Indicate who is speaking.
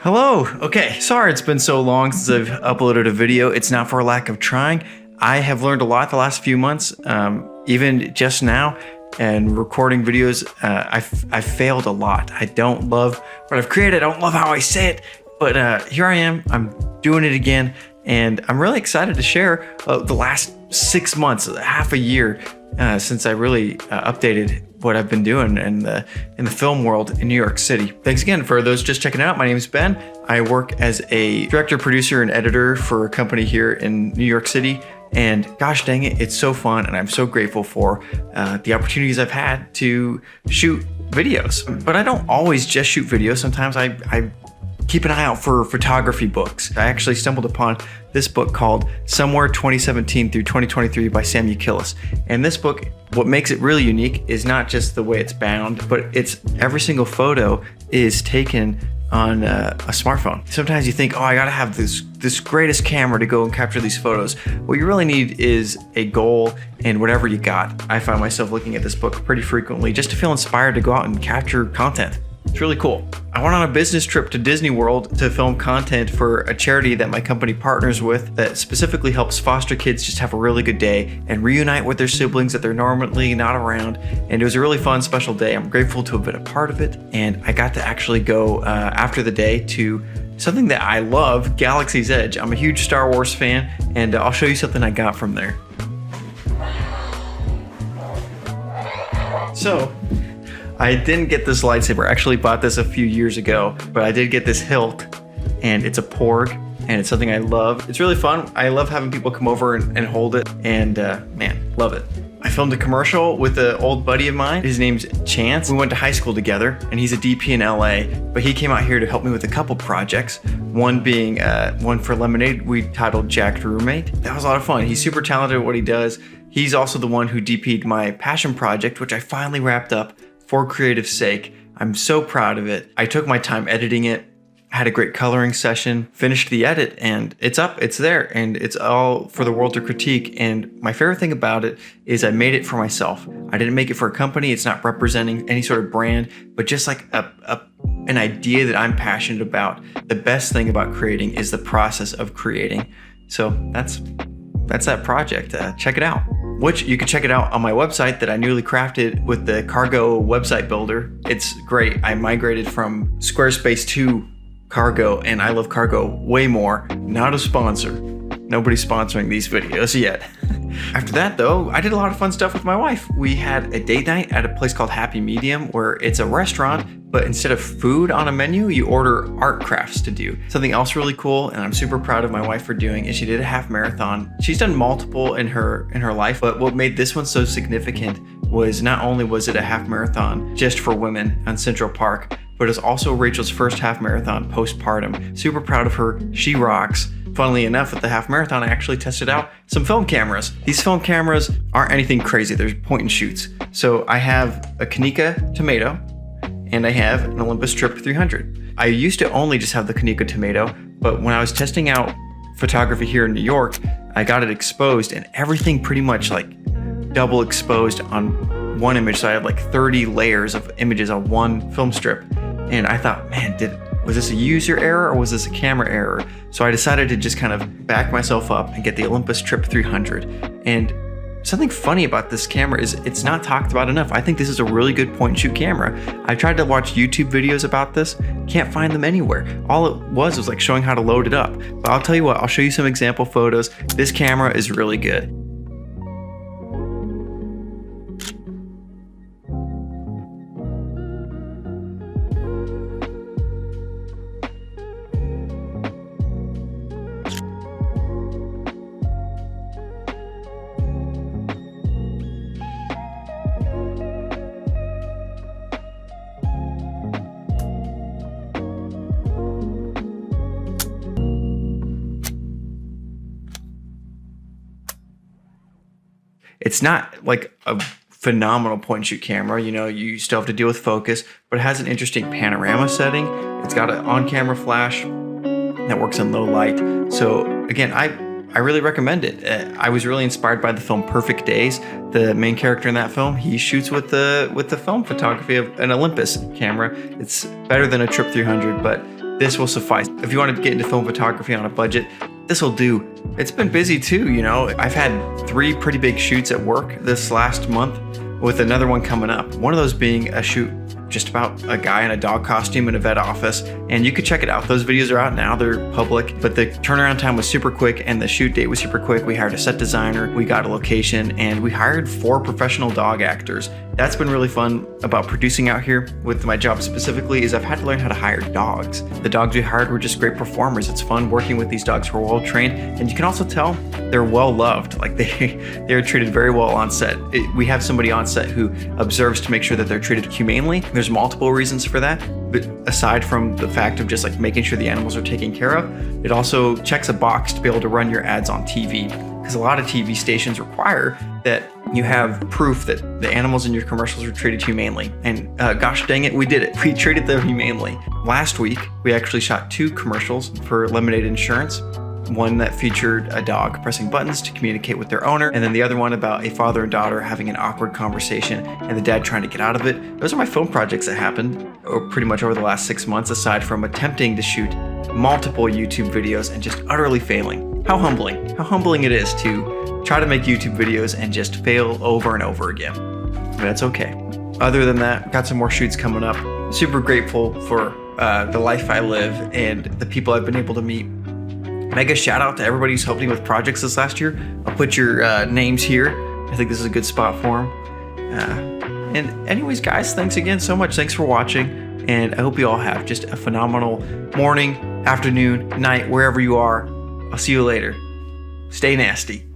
Speaker 1: Hello. Okay, sorry it's been so long since I've uploaded a video. It's not for a lack of trying. I have learned a lot the last few months, even just now, and recording videos. I've failed a lot. I don't love what I've created. I don't love how I say it, but here I am. I'm doing it again, and I'm really excited to share the last 6 months, half a year, since I really updated what I've been doing in the film world in New York City. Thanks again for those just checking it out. My name is Ben. I work as a director, producer, and editor for a company here in New York City. And gosh dang it, it's so fun, and I'm so grateful for the opportunities I've had to shoot videos. But I don't always just shoot videos. Sometimes I keep an eye out for photography books. I actually stumbled upon this book called Somewhere 2017 through 2023 by Sam Ukillis. And this book, what makes it really unique is not just the way it's bound, but it's every single photo is taken on a smartphone. Sometimes you think, oh, I gotta have this greatest camera to go and capture these photos. What you really need is a goal and whatever you got. I find myself looking at this book pretty frequently just to feel inspired to go out and capture content. It's really cool. I went on a business trip to Disney World to film content for a charity that my company partners with that specifically helps foster kids just have a really good day and reunite with their siblings that they're normally not around. And it was a really fun, special day. I'm grateful to have been a part of it. And I got to actually go after the day to something that I love, Galaxy's Edge. I'm a huge Star Wars fan, and I'll show you something I got from there. So, I didn't get this lightsaber. I actually bought this a few years ago, but I did get this hilt, and it's a porg, and it's something I love. It's really fun. I love having people come over and hold it, and man, love it. I filmed a commercial with an old buddy of mine. His name's Chance. We went to high school together, and he's a DP in LA, but he came out here to help me with a couple projects. One being one for Lemonade we titled Jacked Roommate. That was a lot of fun. He's super talented at what he does. He's also the one who DP'd my passion project, which I finally wrapped up for creative sake. I'm so proud of it. I took my time editing it, had a great coloring session, finished the edit, and it's up, it's there, and it's all for the world to critique. And my favorite thing about it is I made it for myself. I didn't make it for a company. It's not representing any sort of brand, but just like an idea that I'm passionate about. The best thing about creating is the process of creating. So that's that project. Check it out. Which you can check it out on my website that I newly crafted with the Cargo website builder. It's great. I migrated from Squarespace to Cargo, and I love Cargo way more. Not a sponsor. Nobody's sponsoring these videos yet. After that though, I did a lot of fun stuff with my wife. We had a date night at a place called Happy Medium, where it's a restaurant, but instead of food on a menu, you order art crafts to do. Something else really cool, and I'm super proud of my wife for doing, is she did a half marathon. She's done multiple in her life, but what made this one so significant was not only was it a half marathon just for women on Central Park, but it's also Rachel's first half marathon postpartum. Super proud of her. She rocks. Funnily enough, at the half marathon, I actually tested out some film cameras. These film cameras aren't anything crazy. They're point and shoots. So I have a Konica Tomato, and I have an Olympus Trip 300. I used to only just have the Konica Tomato, but when I was testing out photography here in New York, I got it exposed, and everything pretty much like double exposed on one image. So I had like 30 layers of images on one film strip. And I thought, man, was this a user error or was this a camera error? So I decided to just kind of back myself up and get the Olympus Trip 300. And something funny about this camera is it's not talked about enough. I think this is a really good point and shoot camera. I tried to watch YouTube videos about this, can't find them anywhere. All it was like showing how to load it up. But I'll tell you what, I'll show you some example photos. This camera is really good. It's not like a phenomenal point and shoot camera. You know, you still have to deal with focus, but it has an interesting panorama setting. It's got an on-camera flash that works in low light. So again, I really recommend it. I was really inspired by the film Perfect Days. The main character in that film, he shoots with the film photography of an Olympus camera. It's better than a Trip 300, but this will suffice. If you want to get into film photography on a budget, this will do. It's been busy too, you know. I've had 3 pretty big shoots at work this last month, with another one coming up. One of those being a shoot just about a guy in a dog costume in a vet office, and you could check it out. Those videos are out now, they're public, but the turnaround time was super quick and the shoot date was super quick. We hired a set designer, we got a location, and we hired 4 professional dog actors. That's been really fun about producing out here with my job specifically, is I've had to learn how to hire dogs. The dogs we hired were just great performers. It's fun working with these dogs who are well trained, and you can also tell they're well loved. Like they're treated very well on set. We have somebody on set who observes to make sure that they're treated humanely. There's multiple reasons for that, but aside from the fact of just like making sure the animals are taken care of, it also checks a box to be able to run your ads on TV. Because a lot of TV stations require that you have proof that the animals in your commercials are treated humanely. And gosh dang it, we did it. We treated them humanely. Last week, we actually shot 2 commercials for Lemonade Insurance. One that featured a dog pressing buttons to communicate with their owner, and then the other one about a father and daughter having an awkward conversation and the dad trying to get out of it. Those are my film projects that happened pretty much over the last 6 months, aside from attempting to shoot multiple YouTube videos and just utterly failing. How humbling it is to try to make YouTube videos and just fail over and over again. But that's okay. Other than that, got some more shoots coming up. Super grateful for the life I live and the people I've been able to meet. Mega shout out to everybody who's helped me with projects this last year. I'll put your names here. I think this is a good spot for them. And anyways, guys, thanks again so much. Thanks for watching. And I hope you all have just a phenomenal morning, afternoon, night, wherever you are. I'll see you later. Stay nasty.